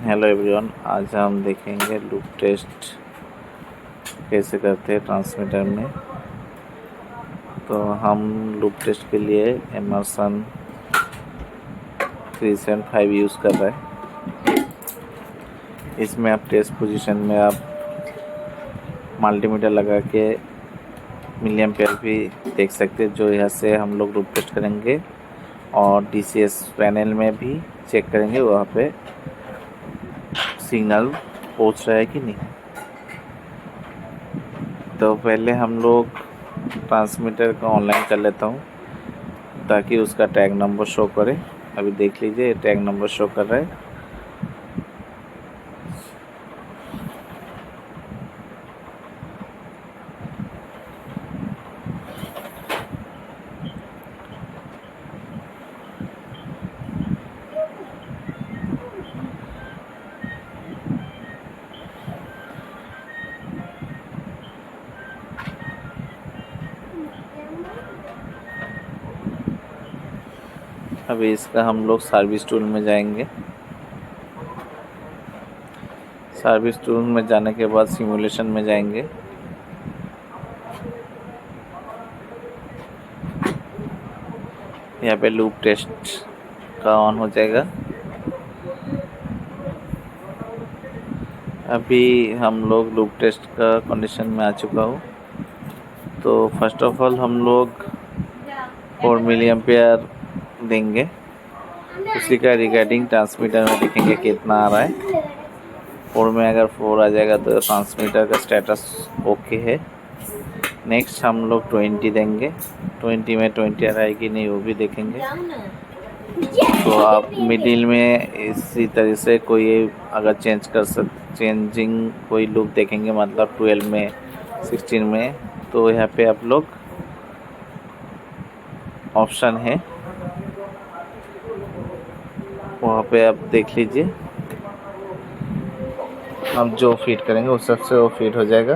Hello everyone, आज हम देखेंगे लूप टेस्ट कैसे करते हैं ट्रांसमीटर में। तो हम लूप टेस्ट के लिए एमर्सन 375 यूज़ कर रहे हैं। इसमें आप टेस्ट पोजीशन में आप मल्टीमीटर लगा के मिली एम्पेयर भी देख सकते हैं, जो यहाँ से हम लोग लूप टेस्ट करेंगे। और DCS पैनल में भी चेक करेंगे वहाँ पे सिग्नल पहुंच रहा है कि नहीं। तो पहले हम लोग ट्रांसमीटर का ऑनलाइन कर लेता हूँ ताकि उसका टैग नंबर शो करे। अभी देख लीजिए, टैग नंबर शो कर रहा है। अभी इसका हम लोग सर्विस टूल में जाएंगे। सर्विस टूल में जाने के बाद सिमुलेशन में जाएंगे। यहाँ पे लूप टेस्ट का ऑन हो जाएगा। अभी हम लोग लूप टेस्ट का कंडीशन में आ चुका हूँ। तो फर्स्ट ऑफ ऑल हम लोग 4 मिली एम्पेयर देंगे। उसी का रिगार्डिंग ट्रांसमीटर में देखेंगे कितना आ रहा है। 4 में अगर 4 आ जाएगा तो ट्रांसमीटर का स्टेटस ओके है। नेक्स्ट हम लोग 20 देंगे। 20 में 20 आ रहा है कि नहीं वो भी देखेंगे। तो आप मिडिल में इसी तरह से कोई अगर चेंजिंग कोई लूप देखेंगे, मतलब 12 में 16 में, तो यहाँ पे आप लोग ऑप्शन है वहाँ पे आप देख लीजिए। हम जो फीड करेंगे उस सबसे वो फीड हो जाएगा।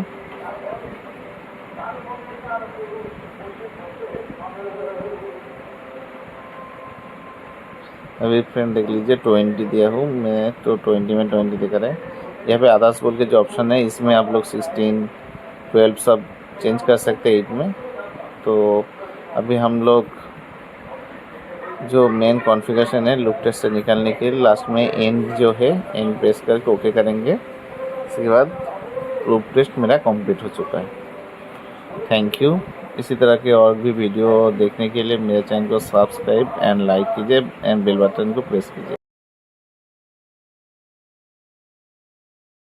अभी फ्रेंड देख लीजिए, 20 दिया हूँ मैं, तो 20 में 20 दिखा रहा है। यहाँ पे आदास बोल के जो ऑप्शन है, इसमें आप लोग 16, 12 सब चेंज कर सकते हैं 8 में। तो अभी हम लोग जो मेन कॉन्फ़िगरेशन है लूप टेस्ट से निकालने के लिए, लास्ट में एंड जो है, एंड प्रेस करके ओके करेंगे। इसके बाद लूप टेस्ट मेरा कंप्लीट हो चुका है। Thank you. इसी तरह के और भी वीडियो देखने के लिए मेरे चैनल को सब्सक्राइब एंड लाइक कीजिए एंड बेल बटन को प्रेस कीजिए।